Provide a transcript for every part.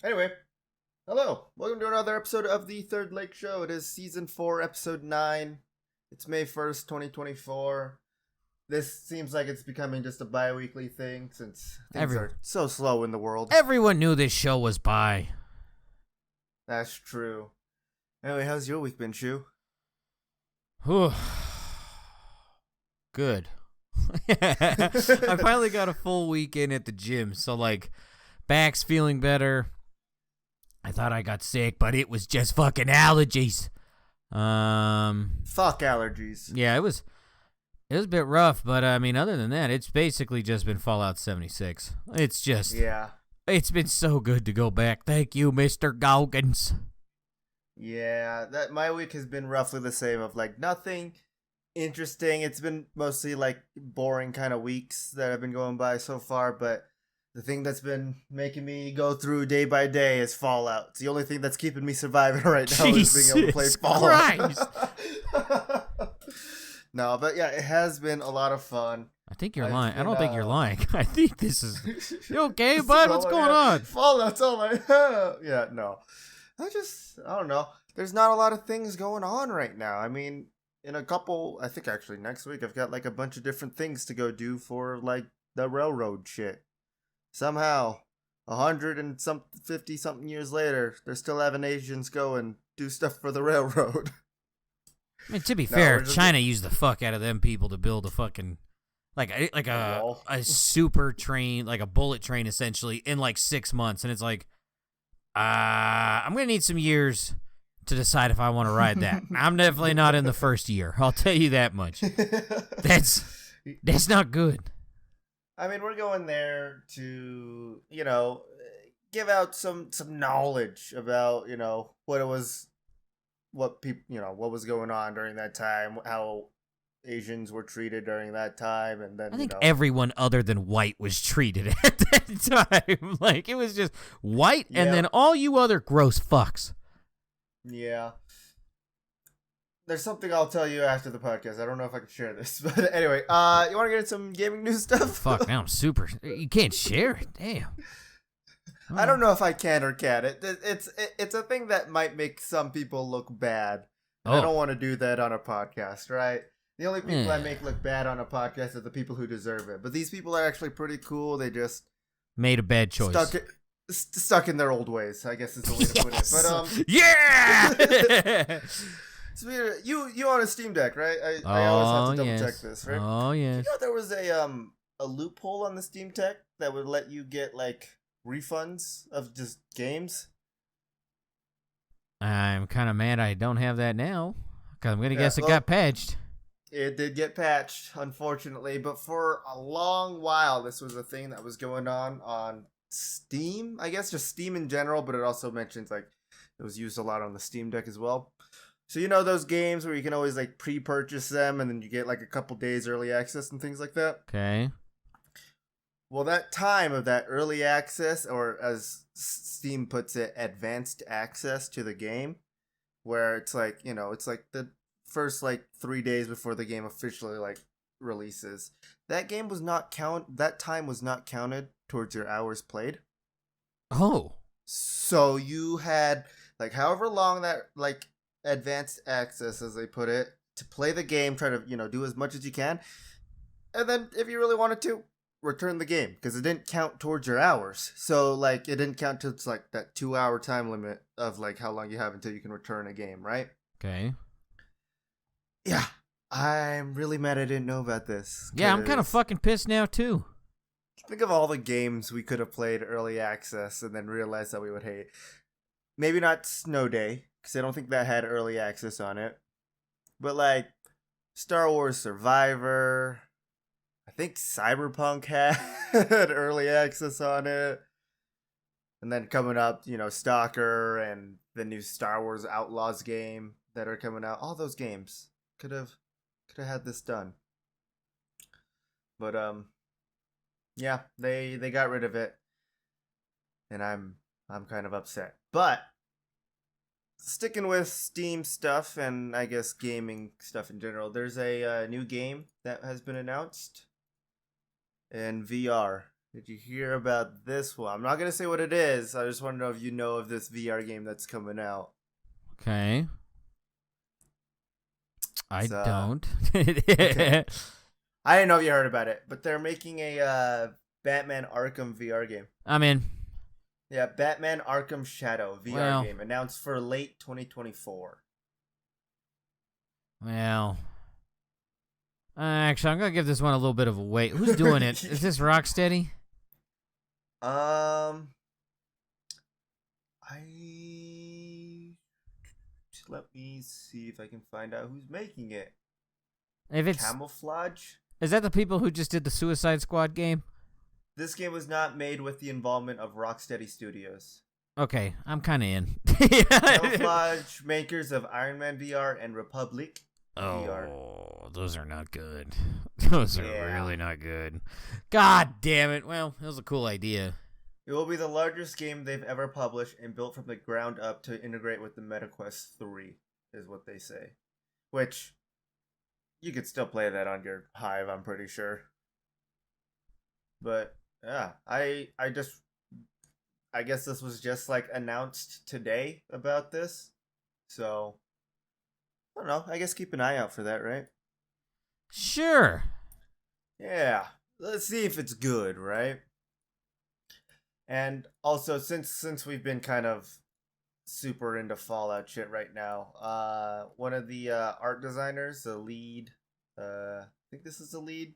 Anyway, hello. Welcome to another episode of the Third Lake Show. It is season 4, episode 9. It's May 1st, 2024. This seems like it's becoming just a bi-weekly thing since things are so slow in the world. Everyone knew this show was bi. That's true. Anyway, how's your week been, Shoo? Good. I finally got a full weekend at the gym, so back's feeling better. I thought I got sick, but it was just fucking allergies. Fuck allergies. Yeah, it was a bit rough, but other than that, it's basically just been Fallout 76. It's just It's been so good to go back. Thank you, Mr. Goggins. Yeah, that my week has been roughly the same of nothing interesting. It's been mostly boring kind of weeks that have been going by so far, but the thing that's been making me go through day by day is Fallout. It's the only thing that's keeping me surviving right now is being able to play Fallout. No, but yeah, it has been a lot of fun. I think you're lying. I don't think you're lying. I think this is... You okay, bud? What's going on? Fallout's all I have. Yeah, no. I don't know. There's not a lot of things going on right now. I mean, in a couple, I think actually next week, I've got a bunch of different things to go do for the railroad shit. Somehow, 150 something years later, they're still having Asians go and do stuff for the railroad. I mean, to be fair, China used the fuck out of them people to build a fucking a super train, like a bullet train, essentially in 6 months, and it's I'm gonna need some years to decide if I want to ride that. I'm definitely not in the first year. I'll tell you that much. That's not good. I mean, we're going there to, give out some knowledge about, what was going on during that time, how Asians were treated during that time, and then I think everyone other than white was treated at that time. It was just white, and then all you other gross fucks. Yeah. There's something I'll tell you after the podcast. I don't know if I can share this, but anyway, you want to get into some gaming news stuff? Fuck, now I'm super. You can't share it. Damn. I don't know if I can or can't. It's a thing that might make some people look bad. I don't want to do that on a podcast, right? The only people I make look bad on a podcast are the people who deserve it. But these people are actually pretty cool. They just made a bad choice. Stuck in their old ways, I guess is the way to put it. But yeah. So you on a Steam Deck, right? I always have to double check this, right? Oh yes. You know there was a loophole on the Steam Deck that would let you get refunds of just games. I'm kind of mad I don't have that now, because I'm gonna guess it got patched. It did get patched, unfortunately, but for a long while, this was a thing that was going on Steam. I guess just Steam in general, but it also mentions it was used a lot on the Steam Deck as well. So those games where you can always pre-purchase them and then you get a couple days early access and things like that? Okay. Well, that time of that early access, or as Steam puts it, advanced access to the game, where it's it's the first 3 days before the game officially releases. That time was not counted towards your hours played. Oh. So you had however long that advanced access, as they put it, to play the game, try to do as much as you can, and then if you really wanted to, return the game, because it didn't count towards your hours. So it didn't count to that 2-hour time limit of how long you have until you can return a game, right? Okay. Yeah, I'm really mad I didn't know about this. Yeah, I'm kind of fucking pissed now too. Think of all the games we could have played early access and then realized that we would hate. Maybe not Snow Day, because I don't think that had early access on it. But Star Wars Survivor, I think Cyberpunk had early access on it. And then coming up, Stalker and the new Star Wars Outlaws game that are coming out. All those games could have had this done. But yeah, they got rid of it. And I'm kind of upset. But sticking with Steam stuff and I guess gaming stuff in general, there's a new game that has been announced in VR. Did you hear about this one? I'm not gonna say what it is. I just want to know if you know of this VR game that's coming out. Okay. I It's, don't. okay. I didn't know if you heard about it, but they're making a Batman Arkham VR game. I'm in. Yeah, Batman Arkham Shadow VR game announced for late 2024. Well, actually, I'm gonna give this one a little bit of a wait. Who's doing it? Is this Rocksteady? I let me see if I can find out who's making it. If it's Camouflage? Is that the people who just did the Suicide Squad game? This game was not made with the involvement of Rocksteady Studios. Okay, I'm kind of in. Camouflage, makers of Iron Man VR and Republic VR. Oh, those are not good. Those are really not good. God damn it. Well, it was a cool idea. It will be the largest game they've ever published and built from the ground up to integrate with the MetaQuest 3, is what they say. Which, you could still play that on your Hive, I'm pretty sure. But, yeah, I guess this was just, like, announced today about this. So, I don't know. I guess keep an eye out for that, right? Sure. Yeah. Let's see if it's good, right? And also, since we've been kind of super into Fallout shit right now, one of the art designers, the lead, I think this is the lead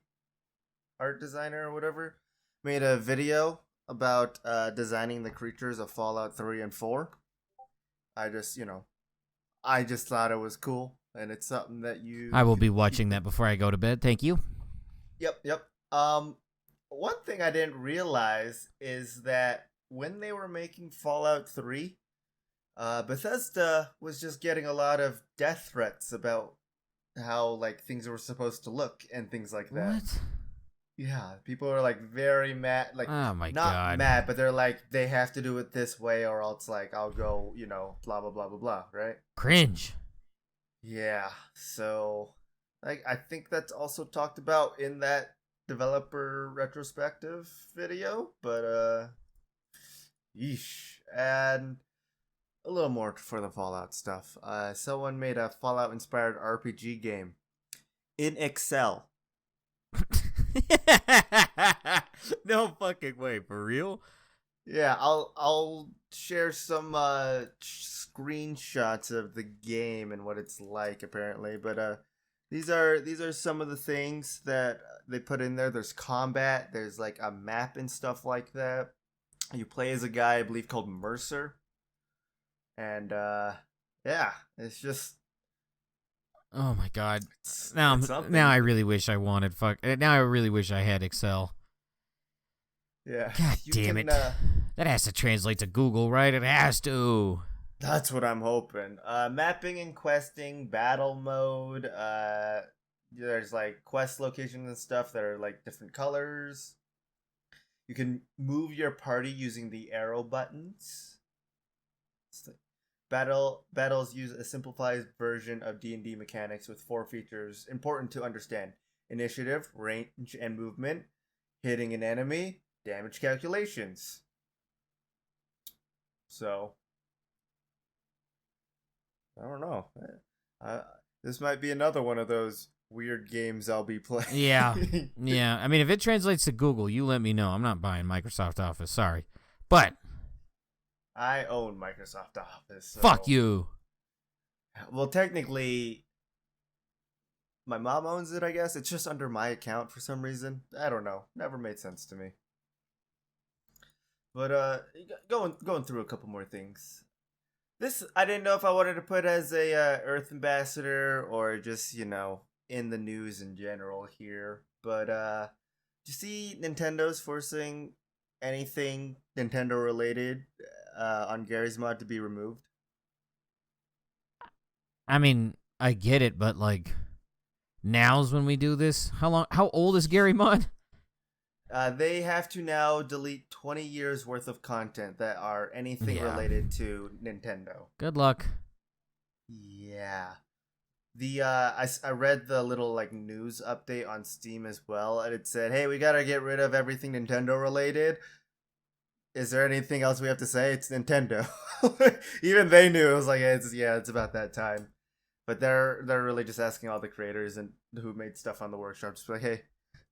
art designer or whatever, made a video about designing the creatures of Fallout 3 and 4. I just thought it was cool, and it's something that I will be watching that before I go to bed. Thank you. Yep. One thing I didn't realize is that when they were making Fallout 3, Bethesda was just getting a lot of death threats about how, like, things were supposed to look and things like that. What? Yeah, people are, like, very mad. Like, oh my not God. mad, but they're like, they have to do it this way or else, like, I'll go, blah, blah, blah, blah, blah, right? Cringe. Yeah, so, like, I think that's also talked about in that developer retrospective video, but yeesh. And a little more for the Fallout stuff. Someone made a Fallout inspired RPG game in Excel. No fucking way, for real? Yeah, I'll share some screenshots of the game and what it's like apparently, but these are some of the things that they put in there. There's combat, there's like a map and stuff like that. You play as a guy, I believe, called Mercer. And yeah, it's just oh my God. Now I really wish I wanted now I really wish I had Excel. Yeah. God damn it. That has to translate to Google, right? It has to. That's what I'm hoping. Mapping and questing, battle mode. There's like quest locations and stuff that are like different colors. You can move your party using the arrow buttons. Battles use a simplified version of D&D mechanics with 4 features important to understand: initiative, range and movement, hitting an enemy, damage calculations. So, I don't know. This might be another one of those weird games I'll be playing. Yeah. Yeah. I mean, if it translates to Google, you let me know. I'm not buying Microsoft Office. Sorry. But I own Microsoft Office. So. Fuck you. Well, technically, my mom owns it, I guess. It's just under my account for some reason. I don't know. Never made sense to me. But going through a couple more things. This I didn't know if I wanted to put as a Earth ambassador or just in the news in general here. But do you see Nintendo's forcing anything Nintendo related on Gary's Mod to be removed? I mean, I get it, but like, now's when we do this. How old is Gary Mod? They have to now delete 20 years worth of content that are anything related to Nintendo. Good luck. Yeah. I read the little like news update on Steam as well, and it said, "Hey, we gotta get rid of everything Nintendo related. Is there anything else we have to say? It's Nintendo." Even they knew it was like, it's about that time. But they're really just asking all the creators and who made stuff on the workshop, just like, hey,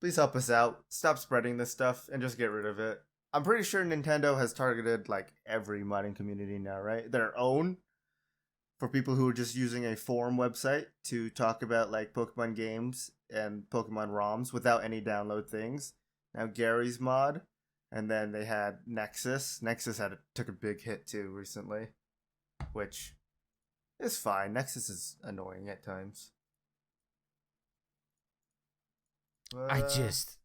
please help us out. Stop spreading this stuff and just get rid of it. I'm pretty sure Nintendo has targeted like every modding community now, right? Their own for people who are just using a forum website to talk about like Pokemon games and Pokemon ROMs without any download things. Now Gary's mod, and then they had Nexus. Nexus took a big hit too recently, which is fine. Nexus is annoying at times. I just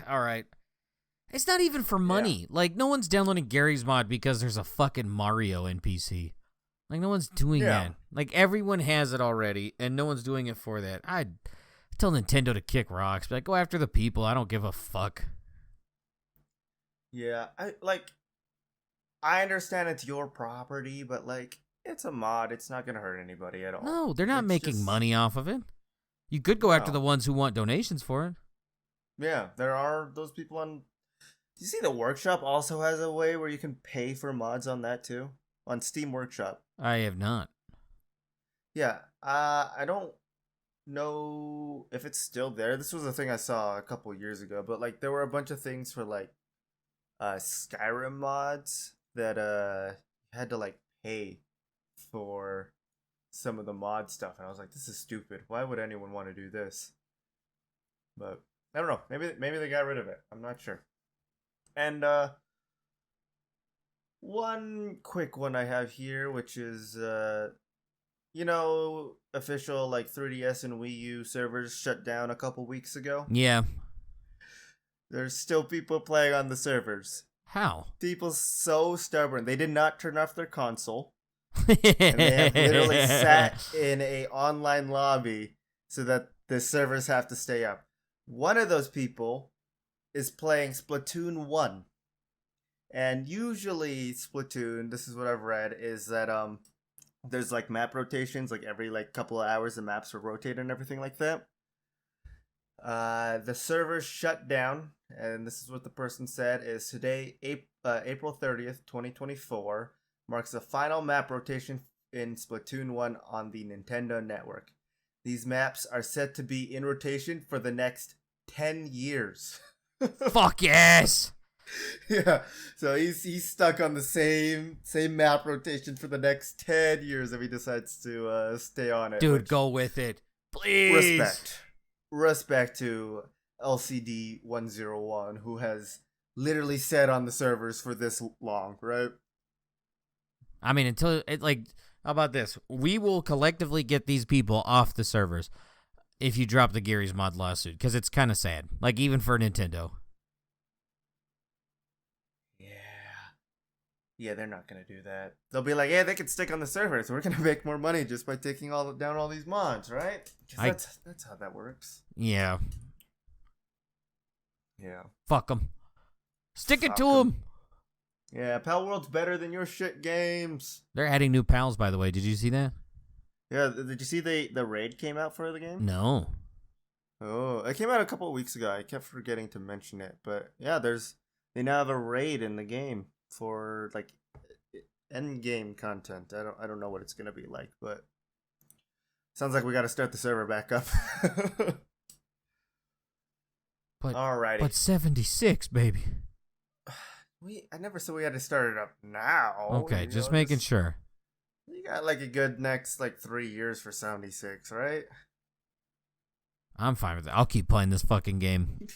all right. It's not even for money. Yeah. Like, no one's downloading Gary's mod because there's a fucking Mario NPC. Like, no one's doing that. Like, everyone has it already, and no one's doing it for that. I'd tell Nintendo to kick rocks. But like, go after the people. I don't give a fuck. Yeah, I understand it's your property, but, like, it's a mod. It's not going to hurt anybody at all. No, they're not making money off of it. You could go after the ones who want donations for it. Yeah, there are those people on... Do you see the Workshop also has a way where you can pay for mods on that too? On Steam Workshop. I have not. Yeah, I don't know if it's still there. This was a thing I saw a couple years ago, but like there were a bunch of things for like Skyrim mods that you had to like pay for some of the mod stuff, and I was like, this is stupid. Why would anyone want to do this? But I don't know. Maybe they got rid of it. I'm not sure. And one quick one I have here, which is official like 3DS and Wii U servers shut down a couple weeks ago. Yeah. There's still people playing on the servers. How? People so stubborn. They did not turn off their console. And they have literally sat in a online lobby so that the servers have to stay up. One of those people is playing Splatoon 1. And usually Splatoon, this is what I've read, is that there's like map rotations, like every like couple of hours the maps will rotate and everything like that. The servers shut down, and this is what the person said, is today, April 30th, 2024, marks the final map rotation in Splatoon 1 on the Nintendo network. These maps are set to be in rotation for the next 10 years. Fuck yes! Yeah, so he's stuck on the same map rotation for the next 10 years if he decides to stay on it. Dude, go with it. Please! Respect to LCD 101, who has literally sat on the servers for this long, right? I mean, until it, like, how about this? We will collectively get these people off the servers if you drop the Gary's Mod lawsuit, because it's kind of sad. Like, even for Nintendo. Yeah, they're not going to do that. They'll be like, yeah, they can stick on the servers. We're going to make more money just by taking down all these mods, right? That's how that works. Yeah. Yeah. Fuck them. Stick it to them. Yeah, Pal World's better than your shit games. They're adding new pals, by the way. Did you see that? Yeah, did you see the raid came out for the game? No. Oh, it came out a couple of weeks ago. I kept forgetting to mention it. But yeah, they now have a raid in the game for like end game content. I don't know what it's gonna be like, but sounds like we got to start the server back up. But alrighty. But 76, baby. I never said we had to start it up now. Okay, just making sure. You got like a good next like 3 years for 76, right? I'm fine with it. I'll keep playing this fucking game.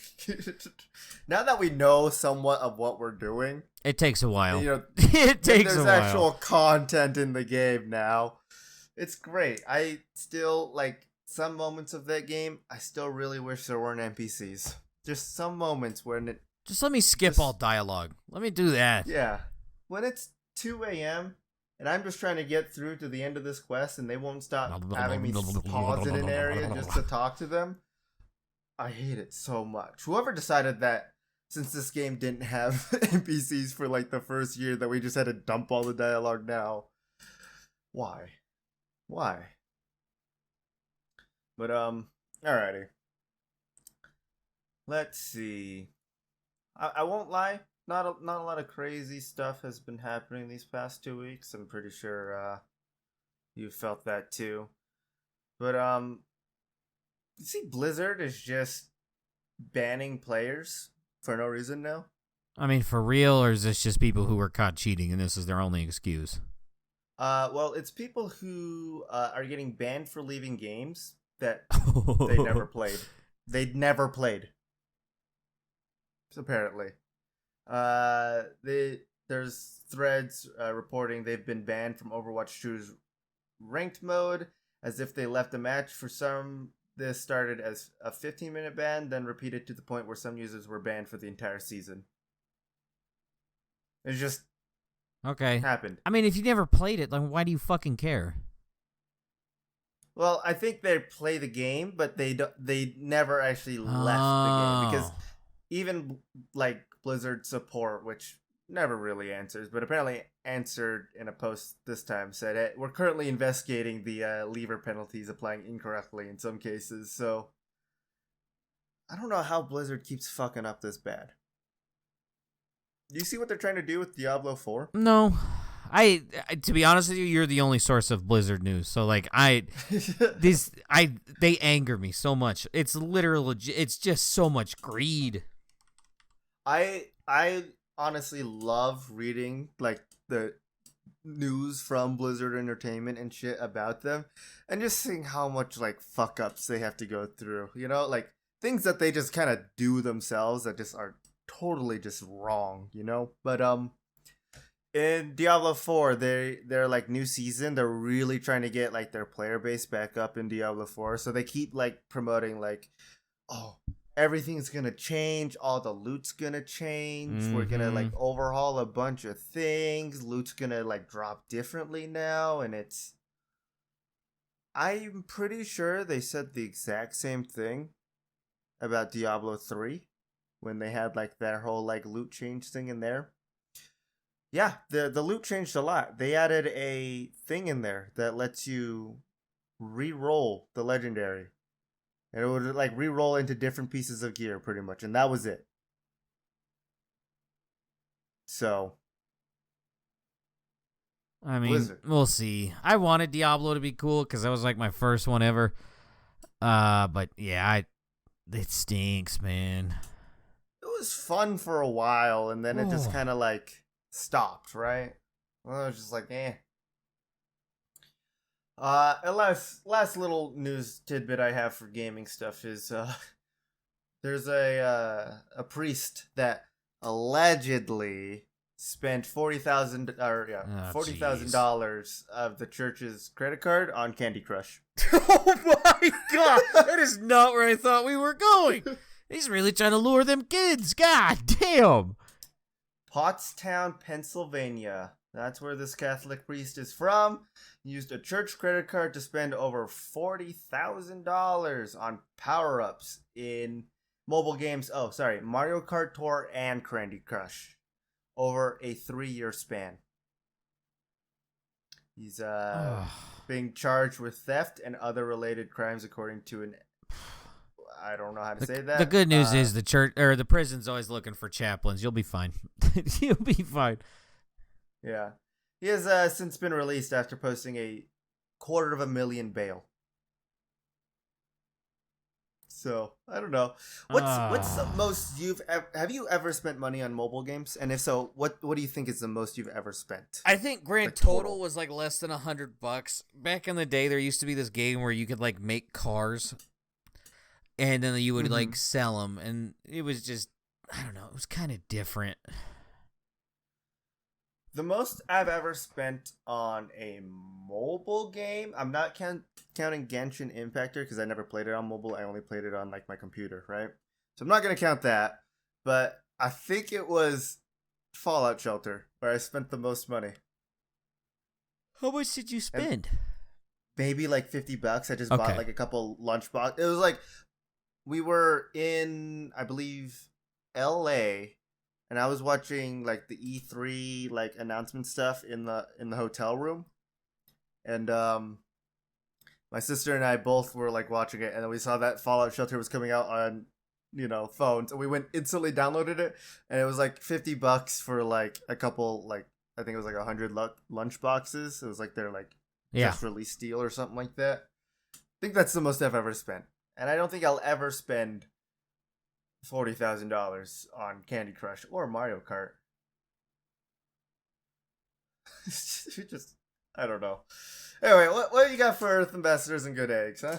Now that we know somewhat of what we're doing, it takes a while. It takes a while. There's actual content in the game now. It's great. I still like some moments of that game. I still really wish there weren't NPCs. Just some moments when just let me skip all dialogue. Let me do that. Yeah. When it's 2 a.m. and I'm just trying to get through to the end of this quest and they won't stop having me pause in an area just to talk to them, I hate it so much. Whoever decided that since this game didn't have NPCs for like the first year that we just had to dump all the dialogue now. Why? But alrighty. Let's see. I won't lie. Not a lot of crazy stuff has been happening these past 2 weeks. I'm pretty sure you felt that too. But you see, Blizzard is just banning players for no reason now. I mean, for real, or is this just people who were caught cheating and this is their only excuse? Well, it's people who are getting banned for leaving games that they never played. They never played. Apparently, there's threads reporting they've been banned from Overwatch 2's ranked mode as if they left a match. For some, this started as a 15-minute ban, then repeated to the point where some users were banned for the entire season. It just happened. I mean, if you never played it, then why do you fucking care? Well, I think they play the game, but they never actually left the game, because even like Blizzard support, which never really answers, but apparently answered in a post this time, said, hey, we're currently investigating the leaver penalties applying incorrectly in some cases. So I don't know how Blizzard keeps fucking up this bad. Do you see what they're trying to do with Diablo 4? No. I to be honest with you, you're the only source of Blizzard news. So like they anger me so much. It's literally, it's just so much greed. I honestly love reading like the news from Blizzard Entertainment and shit about them, and just seeing how much like fuck ups they have to go through. You know, like things that they just kind of do themselves that just are totally just wrong. You know, but in Diablo 4, they're like new season, they're really trying to get like their player base back up in Diablo 4. So they keep like promoting like, oh, everything's gonna change, all the loot's gonna change. We're gonna like overhaul a bunch of things. Loot's gonna like drop differently now, and I'm pretty sure they said the exact same thing about Diablo 3 when they had like their whole like loot change thing in there. Yeah, the loot changed a lot. They added a thing in there that lets you re-roll the legendary. And it would like re-roll into different pieces of gear pretty much. And that was it. So, I mean, Blizzard. We'll see. I wanted Diablo to be cool because that was like my first one ever. But yeah, it stinks, man. It was fun for a while, and then it just kind of like stopped, right? Well, it was just like, eh. And last little news tidbit I have for gaming stuff is there's a priest that allegedly spent $40,000 of the church's credit card on Candy Crush. Oh my god, that is not where I thought we were going. He's really trying to lure them kids. God damn. Pottstown, Pennsylvania. That's where this Catholic priest is from. He used a church credit card to spend over $40,000 on power-ups in mobile games. Oh, sorry, Mario Kart Tour and Candy Crush over a 3-year span. He's being charged with theft and other related crimes, according to an. I don't know how to say that. The good news is the church or the prison's always looking for chaplains. You'll be fine. You'll be fine. Yeah. He has since been released after posting a $250,000 bail. So, I don't know. What's the most have you ever spent money on mobile games? And if so, what do you think is the most you've ever spent? I think grand total was like less than $100. Back in the day, there used to be this game where you could like make cars. And then you would like sell them, and it was just, I don't know, it was kind of different. The most I've ever spent on a mobile game, I'm not counting Genshin Impactor because I never played it on mobile. I only played it on like my computer, right? So I'm not gonna count that. But I think it was Fallout Shelter where I spent the most money. How much did you spend? Maybe like $50. I just bought like a couple lunchbox. It was like. We were in, I believe, LA, and I was watching like the E3 like announcement stuff in the hotel room, and My sister and I both were like watching it, and then we saw that Fallout Shelter was coming out on, phones, and we went instantly downloaded it, and it was like $50 for like a couple, like I think it was like 100 lunch boxes. It was like their like just release deal or something like that. I think that's the most I've ever spent, and I don't think I'll ever spend $40,000 on Candy Crush or Mario Kart. Just, I don't know. Anyway, what do you got for Earth Ambassadors and Good Eggs, huh?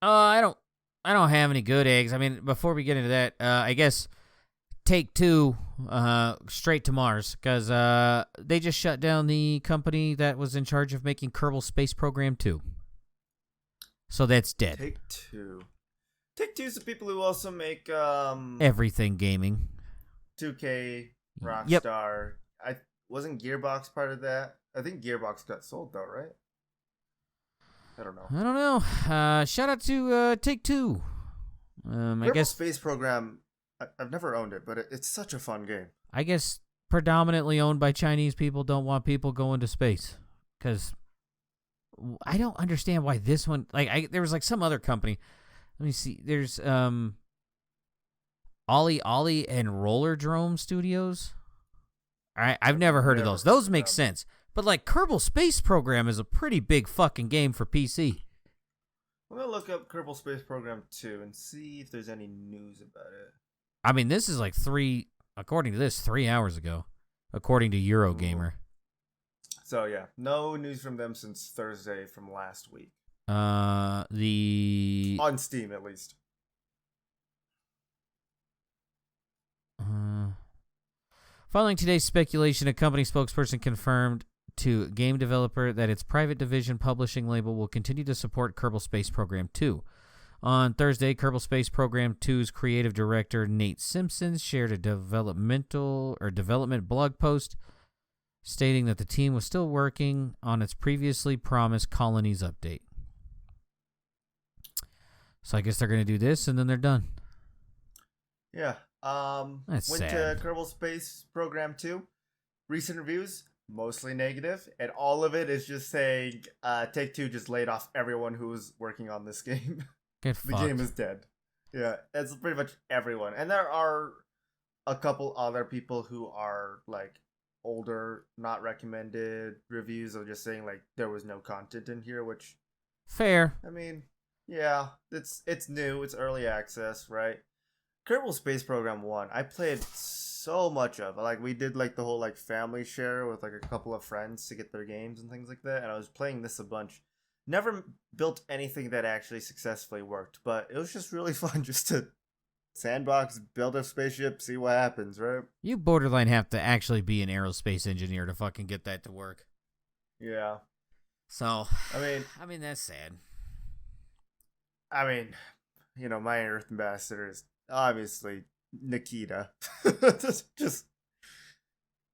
I don't have any good eggs. I mean, before we get into that, I guess Take-Two, straight to Mars, because they just shut down the company that was in charge of making Kerbal Space Program 2. So that's dead. Take-Two. Take-Two's the people who also make everything gaming. 2K, Rockstar. Yep. Wasn't Gearbox part of that? I think Gearbox got sold though, right? I don't know. Shout out to Take-Two. I guess Space Program. I've never owned it, but it's such a fun game. I guess predominantly owned by Chinese people. Don't want people going to space, because I don't understand why this one. Like, there was like some other company. Let me see. There's Ollie and Rollerdrome Studios. I've never heard of those. Those make sense. But like Kerbal Space Program is a pretty big fucking game for PC. I'm going to look up Kerbal Space Program 2 and see if there's any news about it. I mean, this is like 3 hours ago, according to Eurogamer. So yeah, no news from them since Thursday from last week. On Steam at least. Following today's speculation, a company spokesperson confirmed to game developer that its private division publishing label will continue to support Kerbal Space Program 2. On Thursday, Kerbal Space Program 2's creative director Nate Simpson shared a development blog post stating that the team was still working on its previously promised Colonies update. So I guess they're going to do this and then they're done. Yeah. Went sad. to Kerbal Space Program 2. Recent reviews, mostly negative, and all of it is just saying Take-Two just laid off everyone who was working on this game. Get the fucked. game is dead. Yeah, it's pretty much everyone. And there are a couple other people who are like older, not recommended reviews of just saying like there was no content in here, which fair. I mean, yeah, it's new, it's early access, right? Kerbal Space Program 1, I played so much of. Like, we did like the whole like family share with like a couple of friends to get their games and things like that, and I was playing this a bunch. Never built anything that actually successfully worked, but it was just really fun just to sandbox, build a spaceship, see what happens, right? You borderline have to actually be an aerospace engineer to fucking get that to work. Yeah. So, I mean that's sad. I mean, my Earth Ambassador is obviously Nikita. just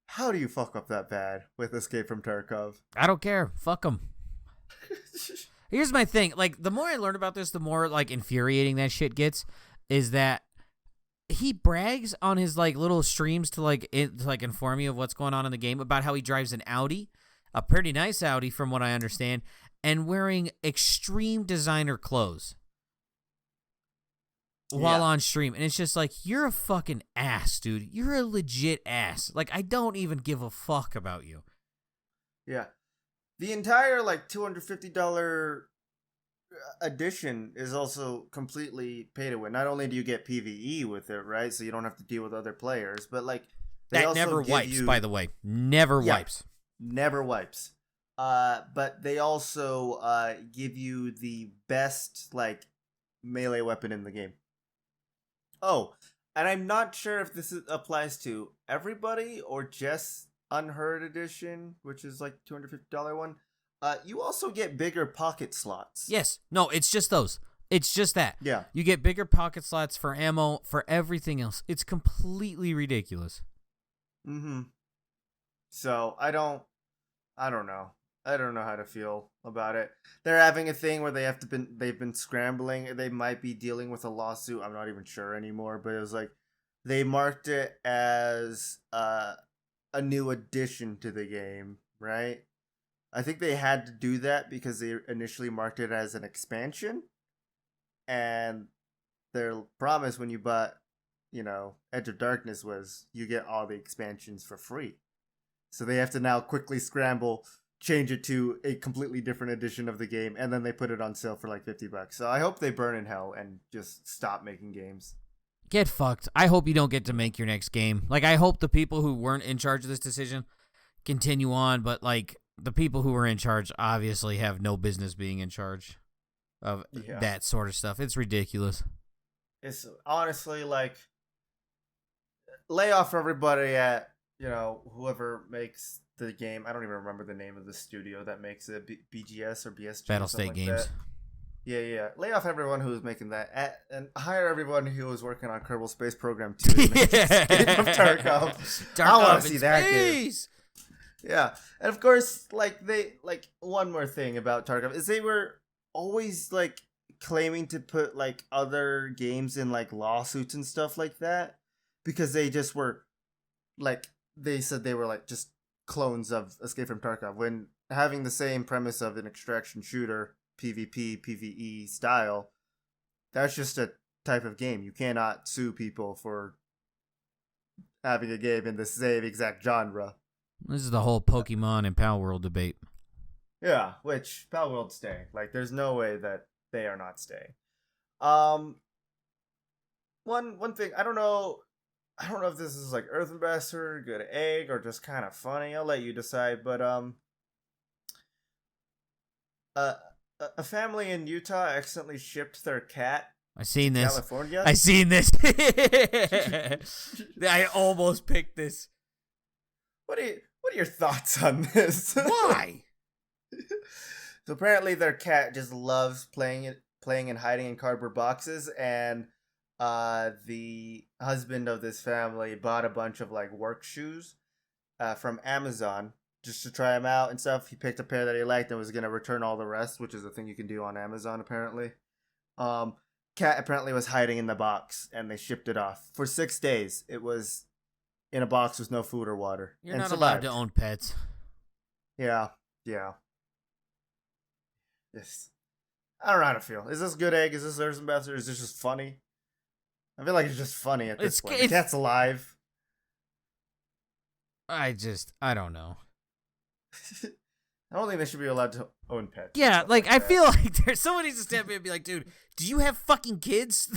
how do you fuck up that bad with Escape from Tarkov? I don't care. Fuck him. Here's my thing. Like, the more I learn about this, the more like infuriating that shit gets. Is that he brags on his like little streams to inform you of what's going on in the game about how he drives an Audi, a pretty nice Audi from what I understand, and wearing extreme designer clothes while on stream. And it's just like, you're a fucking ass, dude. You're a legit ass. Like, I don't even give a fuck about you. Yeah. The entire like $250 edition is also completely pay to win. Not only do you get PvE with it, right? So you don't have to deal with other players, but like that never wipes, by the way. Never wipes. Never wipes. But they also give you the best like melee weapon in the game. Oh, and I'm not sure if this applies to everybody or just Unheard Edition, which is like $250 one. You also get bigger pocket slots. Yes. No, it's just those. It's just that. Yeah. You get bigger pocket slots for ammo, for everything else. It's completely ridiculous. Mm-hmm. So I don't know. I don't know how to feel about it. They're having a thing where they've been scrambling. They might be dealing with a lawsuit. I'm not even sure anymore, but it was like they marked it as a new addition to the game, right? I think they had to do that because they initially marked it as an expansion, and their promise when you bought, Edge of Darkness was you get all the expansions for free. So they have to now quickly scramble, change it to a completely different edition of the game, and then they put it on sale for like $50. So I hope they burn in hell and just stop making games. Get fucked. I hope you don't get to make your next game. Like, I hope the people who weren't in charge of this decision continue on, but like the people who were in charge obviously have no business being in charge of that sort of stuff. It's ridiculous. It's honestly like lay off everybody at, whoever makes the game. I don't even remember the name of the studio that makes it. BGS or BSG? Battlestate Games. Yeah. Lay off everyone who was making that and hire everyone who was working on Kerbal Space Program 2 to make Escape from Tarkov. I want to see that game. Yeah. And of course, one more thing about Tarkov is they were always claiming to put other games in lawsuits and stuff like that because they just were they said they were just clones of Escape from Tarkov when having the same premise of an extraction shooter, PvP, PvE style, that's just a type of game. You cannot sue people for having a game in the same exact genre. This is the whole Pokemon and Pal World debate. Yeah, which Pal World's staying. There's no way that they are not staying. One thing, I don't know if this is Earth Ambassador, good egg, or just kind of funny. I'll let you decide. But a family in Utah accidentally shipped their cat. I seen this. California. I seen this. I almost picked this. What are your thoughts on this? Why? So apparently their cat just loves playing and hiding in cardboard boxes, and the husband of this family bought a bunch of work shoes from Amazon just to try them out and stuff. He picked a pair that he liked and was gonna return all the rest, which is a thing you can do on Amazon apparently. Cat apparently was hiding in the box, and they shipped it off for 6 days. It was in a box with no food or water. You're not allowed to own pets. Yeah. Yes. I don't know how to feel. Is this good egg? Is this Earth Ambassador? Is this just funny? I feel like it's just funny at this point. The cat's alive. I don't know. I don't think they should be allowed to own pets. Yeah, I feel like there's someone needs to step in and be like, dude, do you have fucking kids?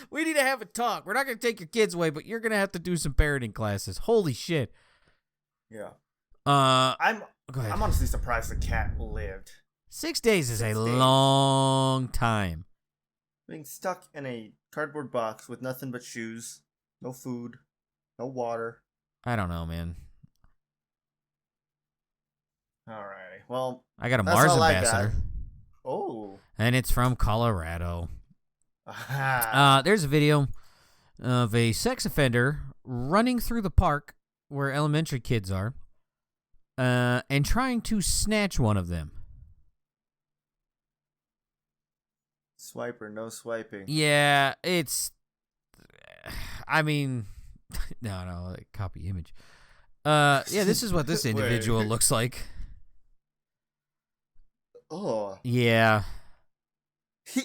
We need to have a talk. We're not going to take your kids away, but you're going to have to do some parenting classes. Holy shit. Yeah. I'm honestly surprised the cat lived. 6 days is a long time. Being stuck in a cardboard box with nothing but shoes, no food, no water. I don't know, man. Alrighty. Well, I got a Mars Ambassador. Oh. And it's from Colorado. There's a video of a sex offender running through the park where elementary kids are and trying to snatch one of them. Swipe or no swiping? Yeah, it's... I mean... No, copy image. Yeah, this is what this individual looks like. Oh. Yeah. He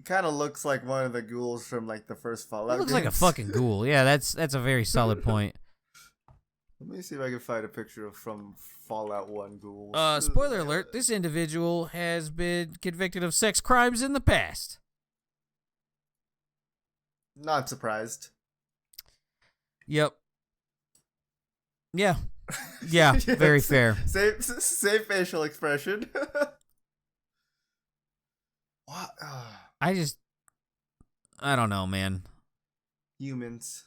kind of looks like one of the ghouls from the first Fallout. He looks games. like a fucking ghoul. Yeah, that's a very solid point. Let me see if I can find a picture from Fallout 1 ghouls. Spoiler alert, this individual has been convicted of sex crimes in the past. Not surprised. Yep. Yeah. Yeah, yes. Very fair. Same facial expression. What? I don't know, man. Humans.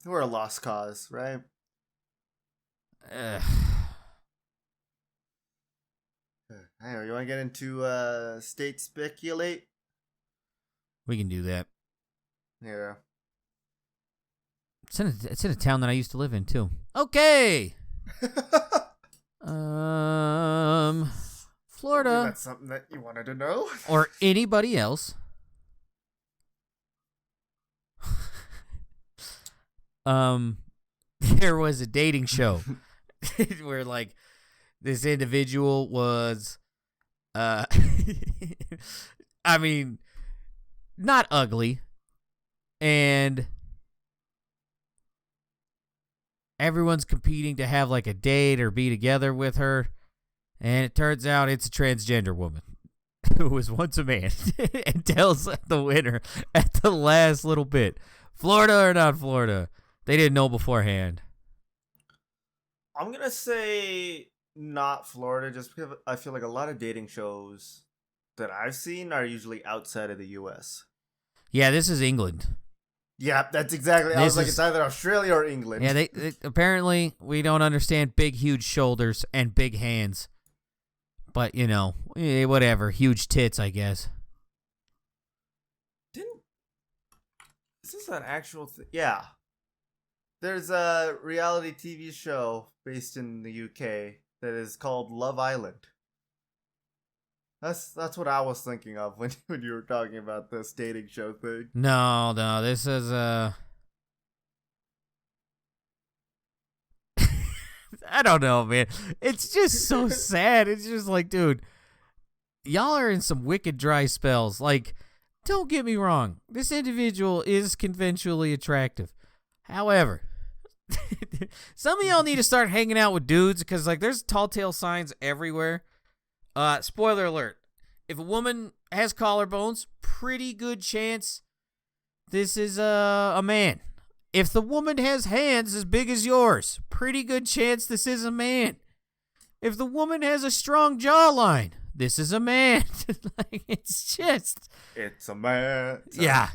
We're a lost cause, right? Anyway, you want to get into state speculate? We can do that. Yeah. It's in a town that I used to live in too. Okay. Florida. That's something that you wanted to know. Or anybody else. there was a dating show where like this individual was, I mean, not ugly, and everyone's competing to have like a date or be together with her, and it turns out it's a transgender woman who was once a man and tells the winner at the last little bit, Florida or not Florida. They didn't know beforehand. I'm going to say not Florida just because I feel like a lot of dating shows that I've seen are usually outside of the U.S. Yeah, this is England. Yeah, that's exactly. I was like, it's either Australia or England. Yeah, they apparently we don't understand big, huge shoulders and big hands. But, you know, whatever. Huge tits, I guess. Is this an actual thing? Yeah. There's a reality TV show based in the UK that is called Love Island. That's what I was thinking of when you were talking about this dating show thing. No, this is I don't know, man. It's just so sad. It's just like, dude, y'all are in some wicked dry spells. Like, don't get me wrong. This individual is conventionally attractive. However, some of y'all need to start hanging out with dudes because, like, there's tall tale signs everywhere. Spoiler alert. If a woman has collarbones, pretty good chance this is a man. If the woman has hands as big as yours, pretty good chance this is a man. If the woman has a strong jawline, this is a man. Like, it's a man. Yeah.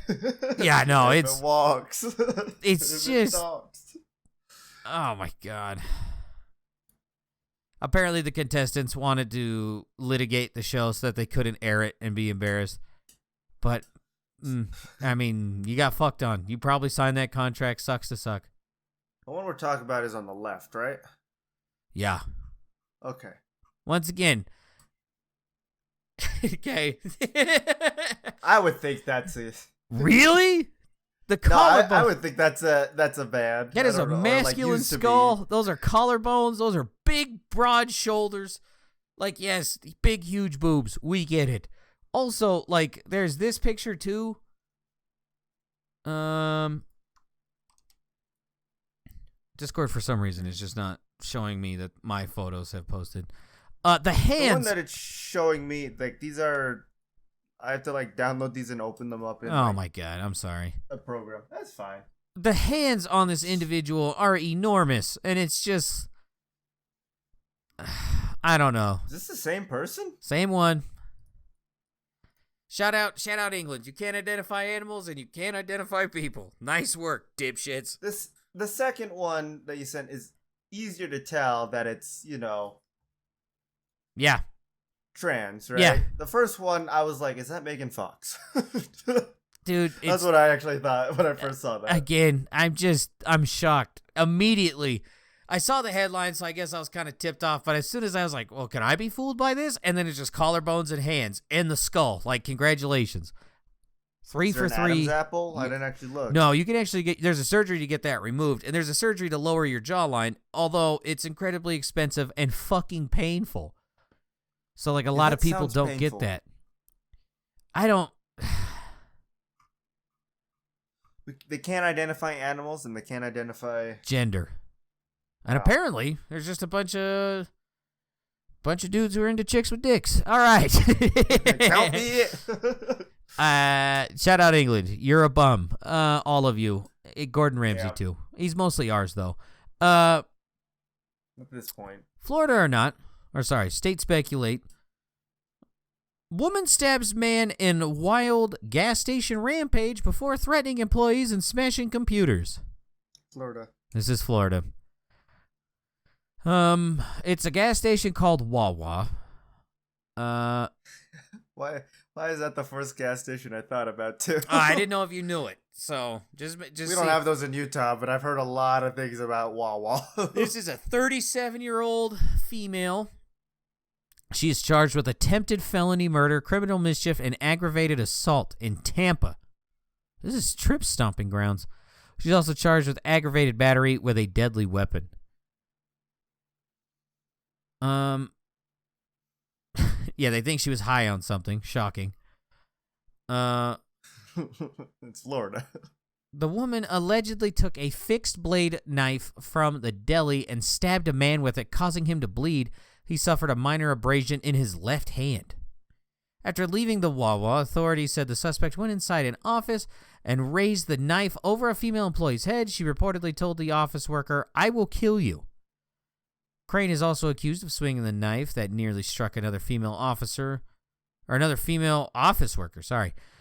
Yeah, no, if it walks. It's just, oh my God. Apparently the contestants wanted to litigate the show so that they couldn't air it and be embarrassed. But, I mean, you got fucked on. You probably signed that contract. Sucks to suck. The one we're talking about is on the left, right? Yeah. Okay. Once again. Okay. I would think that's it. Really? The collarbone. No, I would think that's a bad. That is a masculine skull. Those are collarbones. Those are big, broad shoulders. Like, yes, big, huge boobs. We get it. Also, like, there's this picture too. Discord for some reason is just not showing me that my photos have posted. The hands. The one that it's showing me, like, these are. I have to like download these and open them up in my God, I'm sorry. A program. That's fine. The hands on this individual are enormous, and it's just I don't know. Is this the same person? Same one. Shout out England. You can't identify animals and you can't identify people. Nice work, dipshits. The second one that you sent is easier to tell that it's, yeah. Trans, right? Yeah. The first one, I was like, is that Megan Fox? Dude, that's what I actually thought when I first saw that. Again, I'm shocked. Immediately, I saw the headline, so I guess I was kind of tipped off. But as soon as I was like, well, can I be fooled by this? And then it's just collarbones and hands and the skull. Like, congratulations. 3 for 3. Adam's apple? I didn't actually look. No, you can actually there's a surgery to get that removed. And there's a surgery to lower your jawline, although it's incredibly expensive and fucking painful. So, like, a lot of people don't get that. I don't. They can't identify animals and they can't identify gender. And apparently, there's just a bunch of dudes who are into chicks with dicks. All right. Count me it. Shout out England. You're a bum. All of you. Gordon Ramsay, too. He's mostly ours, though. At this point. Florida or not. Or sorry, state speculate. Woman stabs man in wild gas station rampage before threatening employees and smashing computers. Florida. This is Florida. It's a gas station called Wawa. Why is that the first gas station I thought about too? I didn't know if you knew it. So just we don't have those in Utah, but I've heard a lot of things about Wawa. This is a 37-year-old female. She is charged with attempted felony murder, criminal mischief, and aggravated assault in Tampa. This is trip stomping grounds. She's also charged with aggravated battery with a deadly weapon. Yeah, they think she was high on something. Shocking. It's Florida. The woman allegedly took a fixed blade knife from the deli and stabbed a man with it, causing him to bleed. He suffered a minor abrasion in his left hand. After leaving the Wawa, authorities said the suspect went inside an office and raised the knife over a female employee's head. She reportedly told the office worker, "I will kill you." Crane is also accused of swinging the knife that nearly struck another female office worker.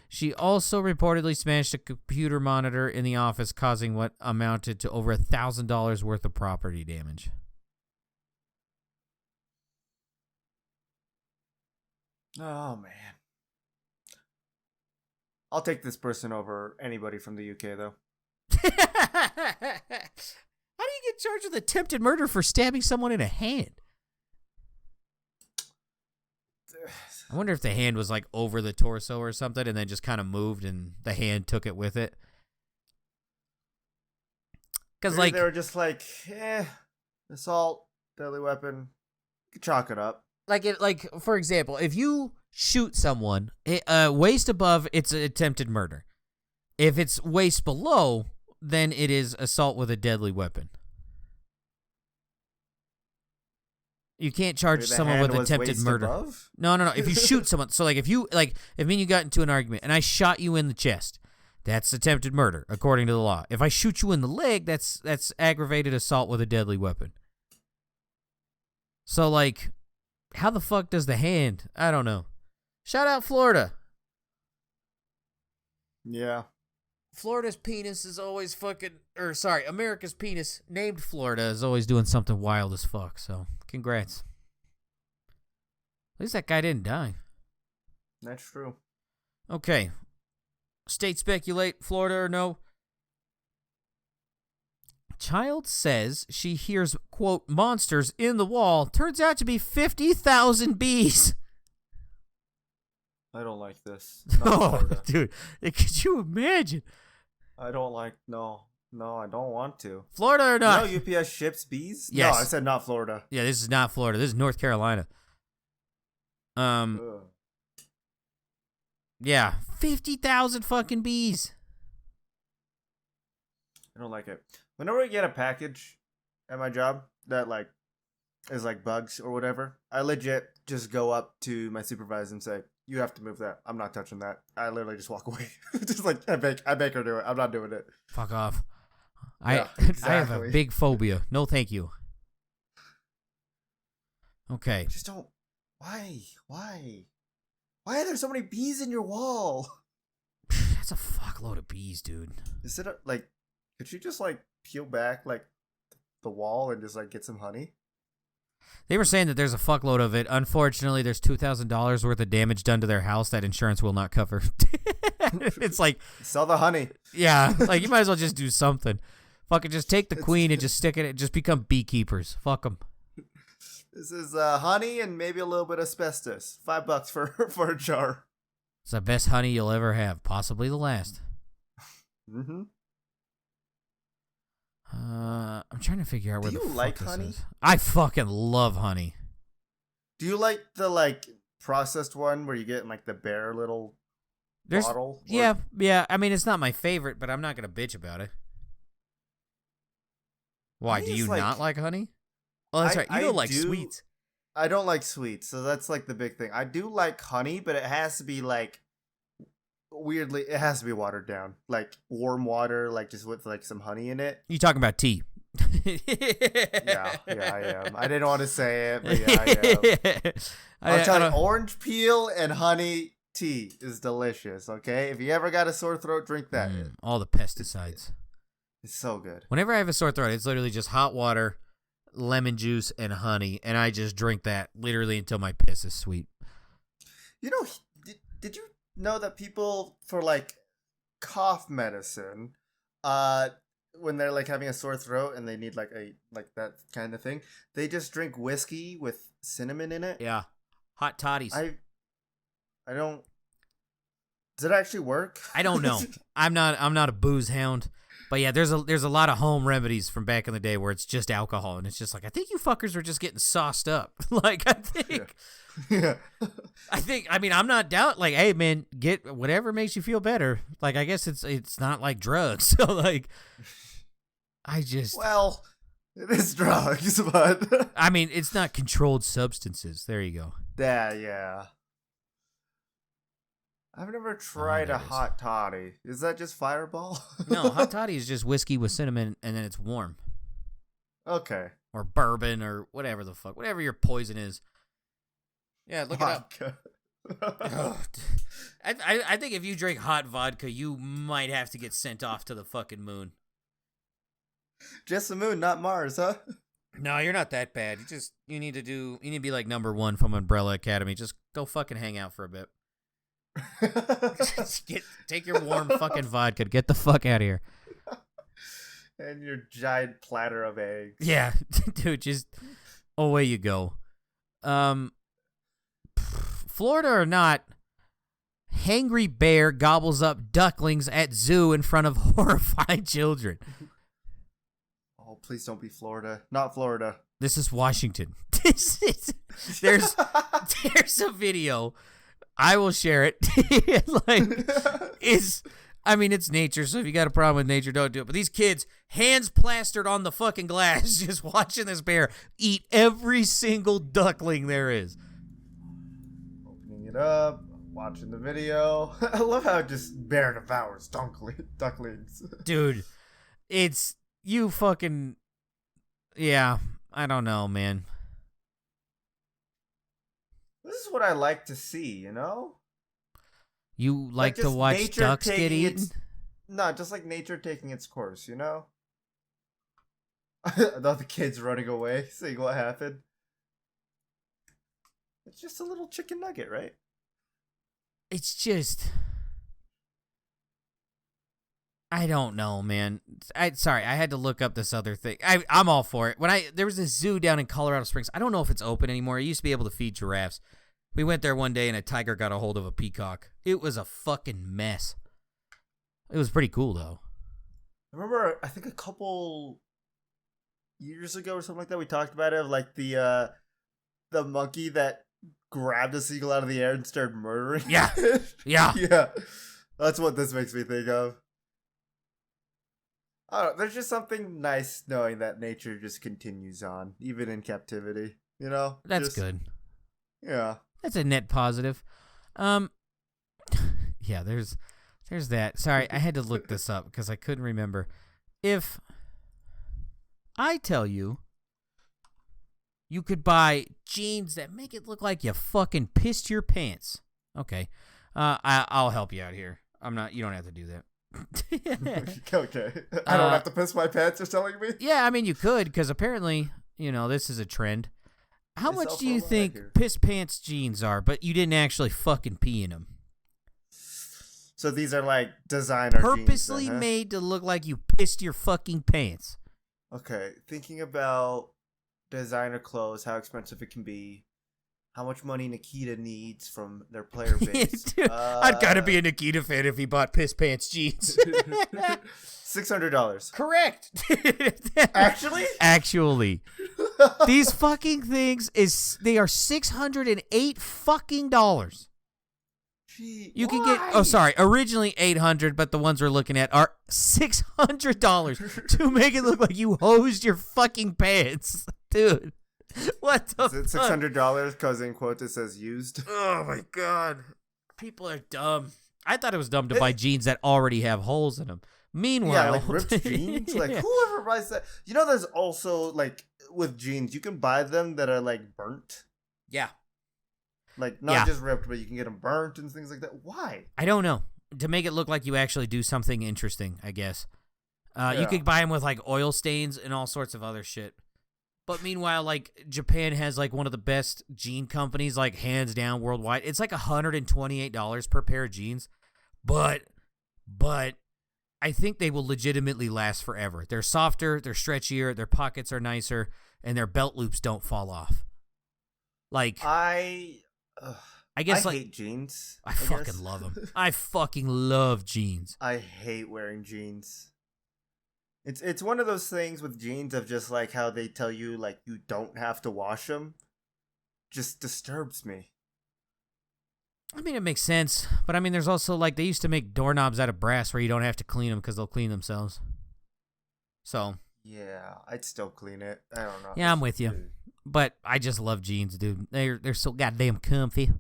She also reportedly smashed a computer monitor in the office, causing what amounted to over $1,000 worth of property damage. Oh, man. I'll take this person over anybody from the UK, though. How do you get charged with attempted murder for stabbing someone in a hand? I wonder if the hand was like over the torso or something and then just kind of moved and the hand took it with it. Because like they were just like, assault, deadly weapon, chalk it up. Like for example, if you shoot someone waist above, it's attempted murder. If it's waist below, then it is assault with a deadly weapon. You can't charge someone with attempted murder. Above? No. If you shoot someone, so like if me and you got into an argument and I shot you in the chest, that's attempted murder according to the law. If I shoot you in the leg, that's aggravated assault with a deadly weapon. So like, how the fuck does the hand? I don't know. Shout out Florida. Yeah. Florida's penis is always America's penis named Florida is always doing something wild as fuck, so congrats. At least that guy didn't die. That's true. Okay. State speculate, Florida or no? Child says she hears, quote, monsters in the wall. Turns out to be 50,000 bees. I don't like this. Oh, dude. Could you imagine? I don't like, no, I don't want to. Florida or not? You know UPS ships bees? Yes. No, I said not Florida. Yeah, this is not Florida. This is North Carolina. Ugh. Yeah, 50,000 fucking bees. I don't like it. Whenever I get a package at my job that like is like bugs or whatever, I legit just go up to my supervisor and say, "You have to move that. I'm not touching that." I literally just walk away. Just like I beg her do it. I'm not doing it. Fuck off. Yeah, I have a big phobia. No, thank you. Okay. Just don't. Why? Why are there so many bees in your wall? That's a fuckload of bees, dude. Is it like? Could you just like peel back like the wall and just like get some honey? They were saying that there's a fuckload of it. Unfortunately, there's $2,000 worth of damage done to their house that insurance will not cover. It's like sell the honey. Yeah, like you might as well just do something. Fucking just take the queen and just stick it. Just become beekeepers. Fuck them. This is honey and maybe a little bit of asbestos. $5 for a jar. It's the best honey you'll ever have. Possibly the last. Mm-hmm. I'm trying to figure out where the fuck like this honey? is. I fucking love honey. Do you like the like processed one where you get like the bare little bottle? Yeah. I mean, it's not my favorite, but I'm not gonna bitch about it. Why? Do you not like honey? Oh, that's right. You don't like sweets. I don't like sweets, so that's like the big thing. I do like honey, but it has to be like weirdly, it has to be watered down, like warm water, like just with like some honey in it. You talking about tea? yeah, I am. I didn't want to say it, but yeah, I am. I'll tell you, orange peel and honey tea is delicious. Okay, if you ever got a sore throat, drink that. All the pesticides. It's so good. Whenever I have a sore throat, it's literally just hot water, lemon juice, and honey, and I just drink that literally until my piss is sweet. You know, did you know that people for like cough medicine, when they're like having a sore throat and they need like that kind of thing, they just drink whiskey with cinnamon in it? Yeah, hot toddies. I don't. Does it actually work? I don't know. I'm not a booze hound. But yeah, there's a lot of home remedies from back in the day where it's just alcohol, and it's just like, I think you fuckers are just getting sauced up. Like, I think, Yeah. I mean, I'm not doubt. Like, hey man, get whatever makes you feel better. Like, I guess it's not like drugs. So like, Well, it is drugs, but I mean, it's not controlled substances. There you go. yeah. I've never tried a hot toddy. Is that just Fireball? No, hot toddy is just whiskey with cinnamon, and then it's warm. Okay. Or bourbon, or whatever the fuck, whatever your poison is. Yeah, look Vodka. it up. I think if you drink hot vodka, you might have to get sent off to the fucking moon. Just the moon, not Mars, huh? No, you're not that bad. You need to be like number 1 from Umbrella Academy. Just go fucking hang out for a bit. Take your warm fucking vodka. Get the fuck out of here. And your giant platter of eggs. Yeah, dude, just away you go. Florida or not, hangry bear gobbles up ducklings at zoo in front of horrified children. Oh, please don't be Florida. Not Florida. This is Washington. There's a video. I will share it. It's nature, so if you got a problem with nature, don't do it. But these kids, hands plastered on the fucking glass, just watching this bear eat every single duckling there is. Opening it up, watching the video. I love how it just bear devours ducklings. Dude, it's you fucking... Yeah, I don't know, man. This is what I like to see, you know? You like to watch ducks get eaten? No, just like nature taking its course, you know? The kids running away, seeing what happened. It's just a little chicken nugget, right? It's just... I don't know, man. Sorry, I had to look up this other thing. I'm all for it. There was a zoo down in Colorado Springs. I don't know if it's open anymore. I used to be able to feed giraffes. We went there one day and a tiger got a hold of a peacock. It was a fucking mess. It was pretty cool though. I remember, I think a couple years ago or something like that, we talked about it, of like the monkey that grabbed a seagull out of the air and started murdering. Yeah. it. Yeah. Yeah. That's what this makes me think of. I don't know, there's just something nice knowing that nature just continues on, even in captivity. You know? That's good. Yeah. That's a net positive. Yeah, there's that. Sorry, I had to look this up because I couldn't remember. If I tell you you could buy jeans that make it look like you fucking pissed your pants. Okay. I'll help you out here. You don't have to do that. Okay. I don't have to piss my pants, you're telling me? Yeah, I mean, you could, because apparently, this is a trend. How much do you think piss pants jeans are, but you didn't actually fucking pee in them? So these are like designer purposely jeans, then, huh? made to look like you pissed your fucking pants. Okay, thinking about designer clothes, how expensive it can be, how much money Nikita needs from their player base. Dude, I'd gotta be a Nikita fan if he bought piss pants jeans. $600. Correct. Actually? These fucking things they are $608 fucking dollars. Gee, you can get originally $800, but the ones we're looking at are $600 to make it look like you hosed your fucking pants. Dude. What the fuck? Is it $600 because in quotes it says used? Oh my god. People are dumb. I thought it was dumb to buy jeans that already have holes in them. Meanwhile, yeah, like ripped jeans. Like, whoever buys that? You know, there's also like with jeans, you can buy them that are like burnt. Yeah. Like not just ripped, but you can get them burnt and things like that. Why? I don't know. To make it look like you actually do something interesting, I guess. You could buy them with like oil stains and all sorts of other shit. But meanwhile, like Japan has like one of the best jean companies, like hands down worldwide. It's like $128 per pair of jeans, but I think they will legitimately last forever. They're softer, they're stretchier, their pockets are nicer, and their belt loops don't fall off. Like I guess I hate jeans. I fucking love them. I fucking love jeans. I hate wearing jeans. It's one of those things with jeans of just like how they tell you like you don't have to wash them. Just disturbs me. I mean, it makes sense, but I mean, there's also like they used to make doorknobs out of brass where you don't have to clean them because they'll clean themselves. So yeah, I'd still clean it. I don't know. Yeah, I'm with you, but I just love jeans, dude. They're so goddamn comfy.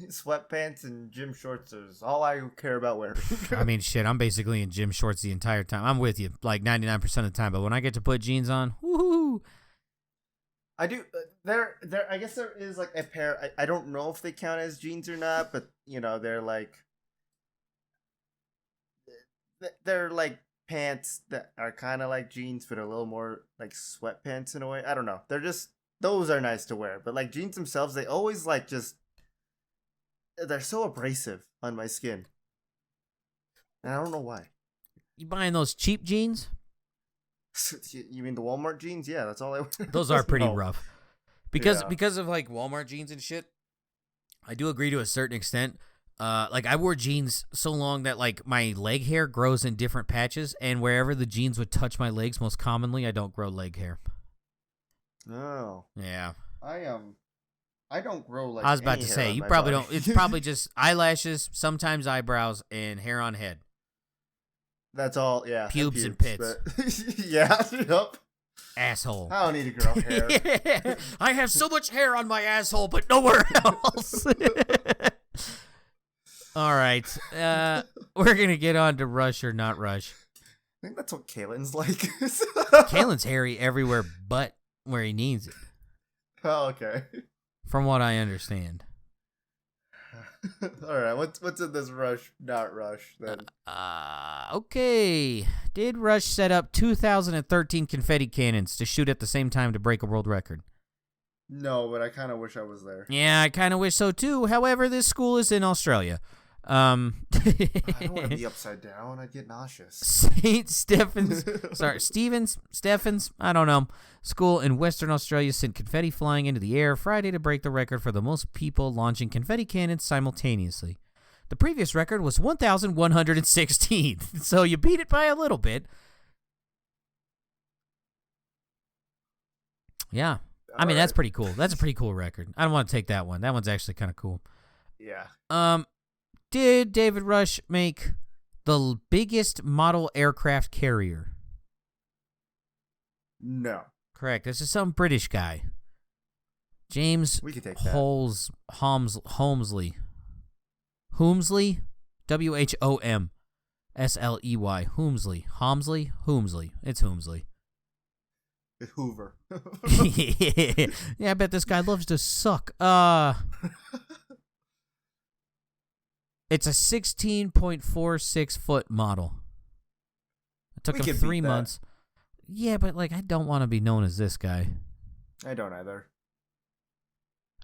Sweatpants and gym shorts is all I care about wearing. I mean, shit, I'm basically in gym shorts the entire time. I'm with you, like 99% of the time. But when I get to put jeans on, woohoo! I do. There. I guess there is like a pair. I don't know if they count as jeans or not, but you know, they're like pants that are kind of like jeans, but a little more like sweatpants in a way. I don't know. Those are nice to wear, but like jeans themselves, they always like they're so abrasive on my skin, and I don't know why. You buying those cheap jeans? You mean the Walmart jeans? Yeah, that's all I wear. Those are pretty rough. Because of like Walmart jeans and shit, I do agree to a certain extent. Like I wore jeans so long that like my leg hair grows in different patches, and wherever the jeans would touch my legs most commonly, I don't grow leg hair. Oh. Yeah. I don't grow like I was about to say, you probably body. don't. It's probably just eyelashes, sometimes eyebrows, and hair on head. That's all, yeah. Pubes and pits. But yeah, yep. Asshole. I don't need to grow hair. Yeah. I have so much hair on my asshole, but nowhere else. All right. We're going to get on to Rush or Not Rush. I think that's what Kalen's like. Kalen's hairy everywhere but where he needs it. Oh, okay. From what I understand. All right, what's in this Rush, Not Rush, then? Okay. Did Rush set up 2013 confetti cannons to shoot at the same time to break a world record? No, but I kind of wish I was there. Yeah, I kind of wish so too. However, this school is in Australia. I don't want to be upside down. I'd get nauseous. Stevens, I don't know. School in Western Australia sent confetti flying into the air Friday to break the record for the most people launching confetti cannons simultaneously. The previous record was 1,116, so you beat it by a little bit. Yeah. I mean, that's pretty cool. That's a pretty cool record. I don't want to take that one. That one's actually kind of cool. Yeah. Did David Rush make the biggest model aircraft carrier? No. Correct. This is some British guy. James We can take that. Holmesley. Whomsley? W-H-O-M-S-L-E-Y. Whomsley. It's Whomsley. Hoover. Yeah, I bet this guy loves to suck. It's a 16.46 foot model. It took him 3 months. Yeah, but like I don't want to be known as this guy. I don't either.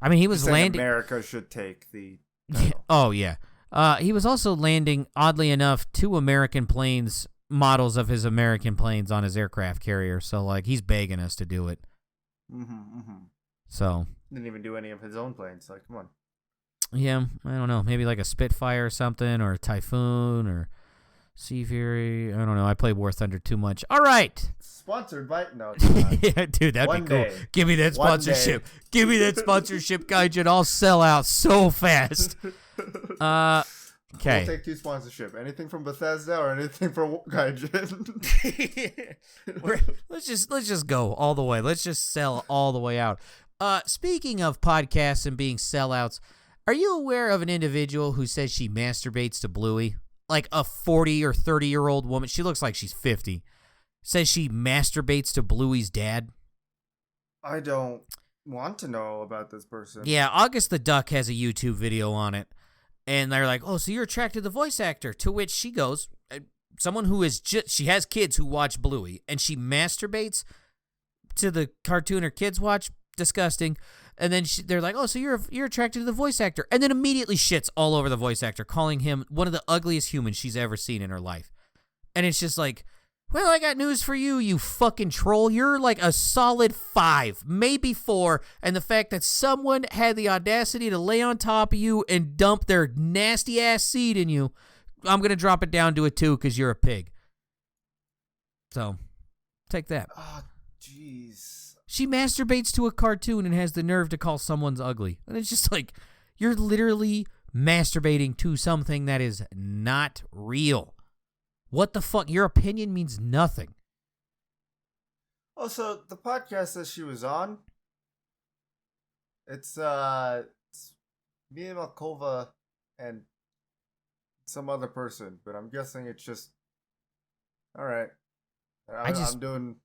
I mean, he was landing. America should take the. Oh yeah. He was also landing, oddly enough, 2 American planes, models of his American planes on his aircraft carrier. So like he's begging us to do it. So didn't even do any of his own planes. Like, come on. Yeah, I don't know. Maybe like a Spitfire or something, or a Typhoon, or Sea Fury. I don't know. I play War Thunder too much. All right. Sponsored by... No, it's not. Yeah, dude, that'd One be cool. day. Give me that sponsorship. Give me that sponsorship, Gaijin. I'll sell out so fast. Okay. We'll take 2 sponsorship. Anything from Bethesda or anything from Gaijin. Let's just go all the way. Let's just sell all the way out. Speaking of podcasts and being sellouts, are you aware of an individual who says she masturbates to Bluey? Like a 40 or 30-year-old woman. She looks like she's 50. Says she masturbates to Bluey's dad. I don't want to know about this person. Yeah, August the Duck has a YouTube video on it. And they're like, oh, so you're attracted to the voice actor. To which she goes, someone who is she has kids who watch Bluey. And she masturbates to the cartoon her kids watch. Disgusting. And then they're like, oh, so you're attracted to the voice actor. And then immediately shits all over the voice actor, calling him one of the ugliest humans she's ever seen in her life. And it's just like, well, I got news for you, you fucking troll. You're like a solid 5, maybe 4. And the fact that someone had the audacity to lay on top of you and dump their nasty ass seed in you, I'm going to drop it down to a 2 because you're a pig. So Take that. Oh, jeez. She masturbates to a cartoon and has the nerve to call someone's ugly. And it's just like, you're literally masturbating to something that is not real. What the fuck? Your opinion means nothing. Also, the podcast that she was on, it's Mia Malkova and some other person, but I'm guessing it's just... Alright. I'm doing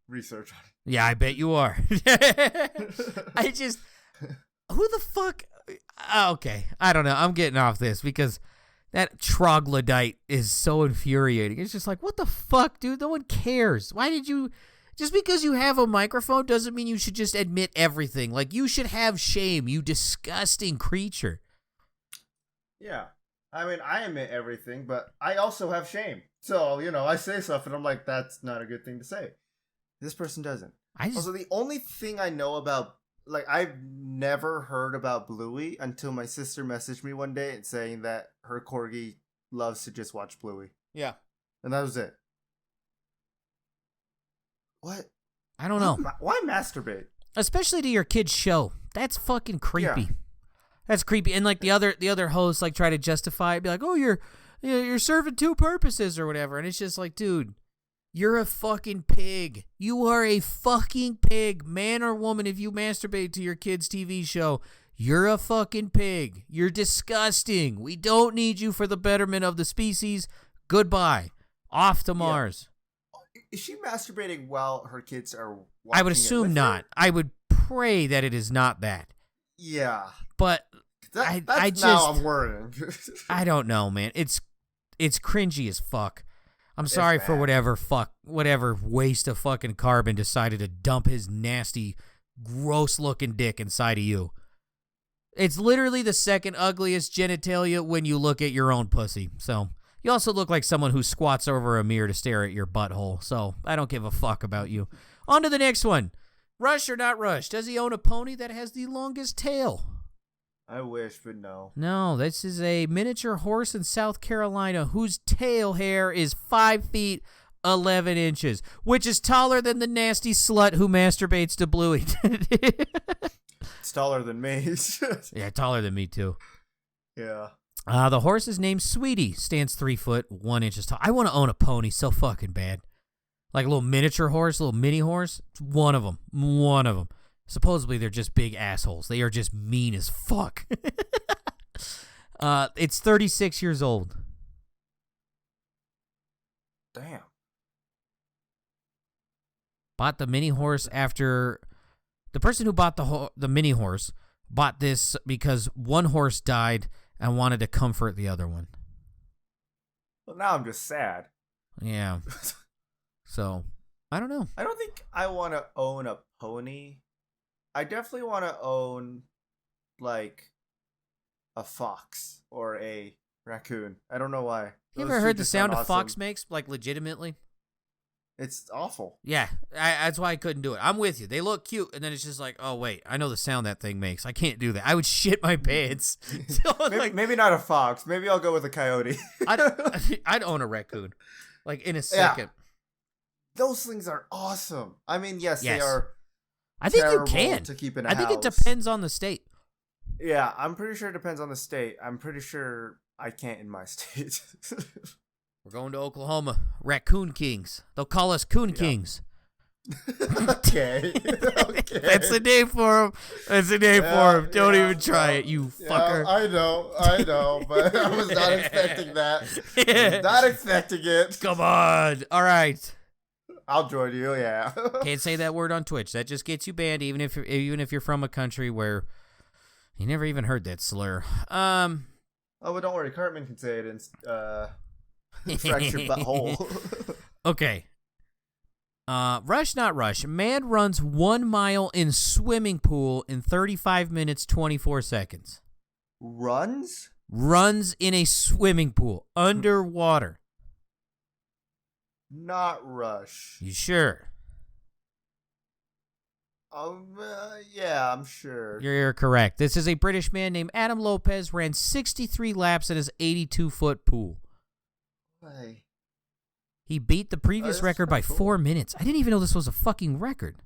research on it. Yeah, I bet you are. I just... Who the fuck... Okay, I don't know. I'm getting off this because that troglodyte is so infuriating. It's just like, what the fuck, dude? No one cares. Why did you... Just because you have a microphone doesn't mean you should just admit everything. Like, you should have shame, you disgusting creature. Yeah. I mean, I admit everything, but I also have shame. So, I say stuff and I'm like, that's not a good thing to say. This person doesn't. Also, the only thing I know about, like, I've never heard about Bluey until my sister messaged me one day saying that her corgi loves to just watch Bluey. Yeah. And that was it. What? I don't know. Why masturbate? Especially to your kid's show. That's fucking creepy. Yeah. That's creepy. And like the other hosts like try to justify it, be like, "Oh, you're serving two purposes or whatever." And it's just like, dude, you're a fucking pig. You are a fucking pig, man or woman. If you masturbate to your kid's TV show, you're a fucking pig. You're disgusting. We don't need you for the betterment of the species. Goodbye. Off to Mars. Is she masturbating while her kids are watching? I would assume not. I would pray that it is not that. Yeah. But I'm worrying. I don't know, man. It's cringy as fuck. I'm sorry for whatever waste of fucking carbon decided to dump his nasty, gross-looking dick inside of you. It's literally the second ugliest genitalia when you look at your own pussy. So, you also look like someone who squats over a mirror to stare at your butthole. So, I don't give a fuck about you. On to the next one. Rush or not Rush? Does he own a pony that has the longest tail? I wish, but no. No, this is a miniature horse in South Carolina whose tail hair is 5 feet 11 inches, which is taller than the nasty slut who masturbates to Bluey. It's taller than me. Yeah, taller than me too. Yeah. The horse is named Sweetie, stands 3 foot 1 inches tall. I want to own a pony so fucking bad. Like a little miniature horse, a little mini horse. One of them. Supposedly they're just big assholes. They are just mean as fuck. It's 36 years old. Damn. Bought the mini horse after... The person who bought the mini horse bought this because one horse died and wanted to comfort the other one. Well, now I'm just sad. Yeah. So, I don't know. I don't think I want to own a pony. I definitely want to own, like, a fox or a raccoon. I don't know why. You ever heard the sound a fox makes, like, legitimately? It's awful. Yeah, that's why I couldn't do it. I'm with you. They look cute, and then it's just like, oh, wait, I know the sound that thing makes. I can't do that. I would shit my pants. Maybe not a fox. Maybe I'll go with a coyote. I'd own a raccoon, like, in a second. Yeah. Those things are awesome. I mean, yes. They are. I think you can. To keep in a house. I think it depends on the state. Yeah, I'm pretty sure it depends on the state. I'm pretty sure I can't in my state. We're going to Oklahoma. Raccoon Kings. They'll call us Coon Kings. Okay. That's the name for them. Don't even try it, you fucker. I know, but I was not expecting that. Not expecting it. Come on. All right. I'll join you, yeah. Can't say that word on Twitch. That just gets you banned, even if you're from a country where you never even heard that slur. Oh, but don't worry, Cartman can say it in fractured butthole. Okay. Rush, not Rush. Man runs 1 mile in swimming pool in 35 minutes, 24 seconds. Runs? Runs in a swimming pool, underwater. Not Rush. You sure? Yeah, I'm sure. You're correct. This is a British man named Adam Lopez, ran 63 laps in his 82-foot pool. Why? He beat the previous record by 4 minutes. I didn't even know this was a fucking record.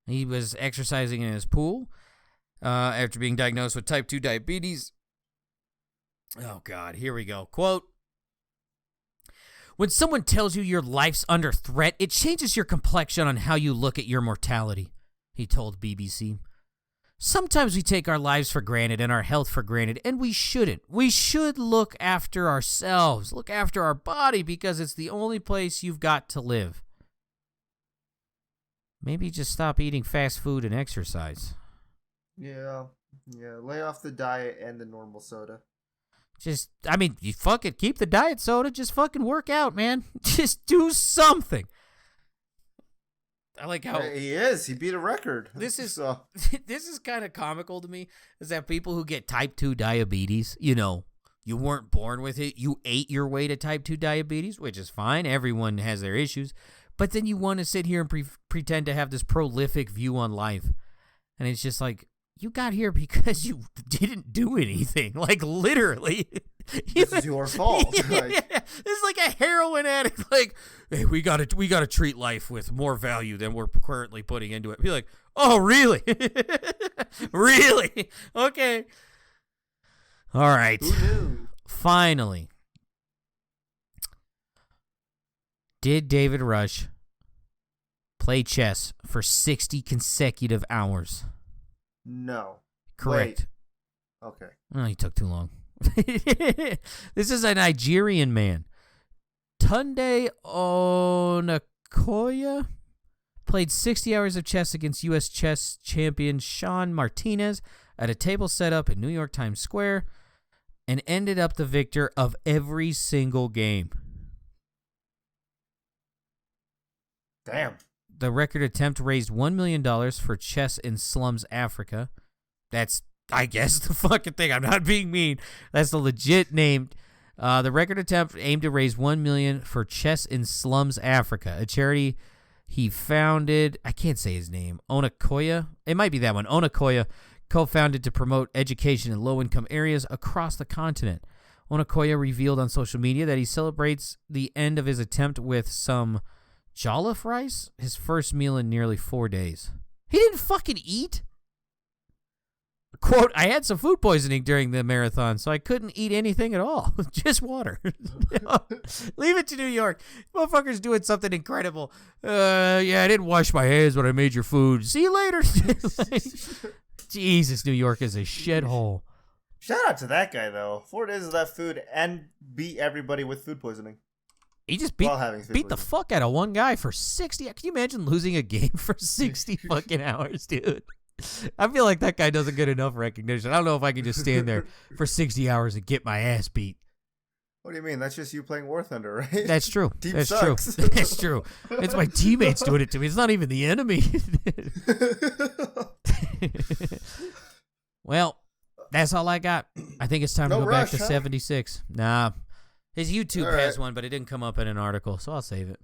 He was exercising in his pool after being diagnosed with type 2 diabetes. Oh, God, here we go. Quote, when someone tells you your life's under threat, it changes your complexion on how you look at your mortality, he told BBC. Sometimes we take our lives for granted and our health for granted, and we shouldn't. We should look after ourselves, look after our body, because it's the only place you've got to live. Maybe just stop eating fast food and exercise. Yeah. Lay off the diet and the normal soda. You fuck it. Keep the diet soda. Just fucking work out, man. Just do something. I like how he beat a record. This is kind of comical to me. Is that people who get type 2 diabetes, you weren't born with it. You ate your way to type 2 diabetes, which is fine. Everyone has their issues. But then you want to sit here and pretend to have this prolific view on life. And it's just like, you got here because you didn't do anything. Like, literally. This is your fault. It's like a heroin addict. Like, hey, we gotta treat life with more value than we're currently putting into it. Be like, oh, really? Really? Okay. All right. Who knew? Finally. Did David Rush play chess for 60 consecutive hours? No. Correct. Wait. Okay. Oh, he took too long. This is a Nigerian man. Tunde Onakoya played 60 hours of chess against U.S. chess champion Sean Martinez at a table set up in New York Times Square and ended up the victor of every single game. Damn. The record attempt raised $1 million for Chess in Slums Africa. That's, I guess, the fucking thing. I'm not being mean. That's the legit name. The record attempt aimed to raise $1 million for Chess in Slums Africa, a charity he founded. I can't say his name. Onakoya. It might be that one. Onakoya, co-founded to promote education in low-income areas across the continent. Onakoya revealed on social media that he celebrates the end of his attempt with some jollof rice, his first meal in nearly 4 days. He didn't fucking eat. Quote, I had some food poisoning during the marathon, so I couldn't eat anything at all. Just water. Leave it to New York. Motherfucker's doing something incredible. I didn't wash my hands when I made your food. See you later. Jesus, New York is a shithole. Shout out to that guy, though. 4 days of that food and beat everybody with food poisoning. He just beat the fuck out of one guy for 60. Can you imagine losing a game for 60 fucking hours, dude? I feel like that guy doesn't get enough recognition. I don't know if I can just stand there for 60 hours and get my ass beat. What do you mean? That's just you playing War Thunder, right? That's true. That's true. That's true. It's my teammates doing it to me. It's not even the enemy. Well, that's all I got. I think it's time to go back to 76. Nah. His YouTube has one, but it didn't come up in an article, so I'll save it.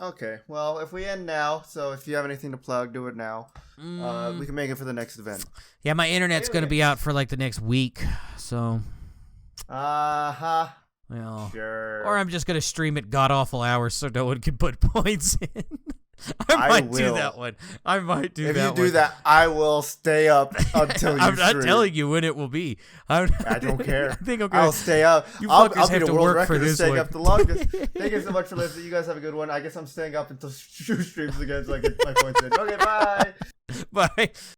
Okay. Well, if we end now, so if you have anything to plug, do it now. We can make it for the next event. Yeah, my internet's going to be out for like the next week, so. Uh-huh. Well, sure. Or I'm just going to stream at god-awful hours so no one can put points in. I might do that one. I might do that one. If you do that, I will stay up until you I'm not telling you when it will be. I don't care. I think I'll stay up. I'll be the world record for staying up the longest. Thank you so much for listening. You guys have a good one. I guess I'm staying up until Shoe streams again so I get my points in. Okay, bye. Bye.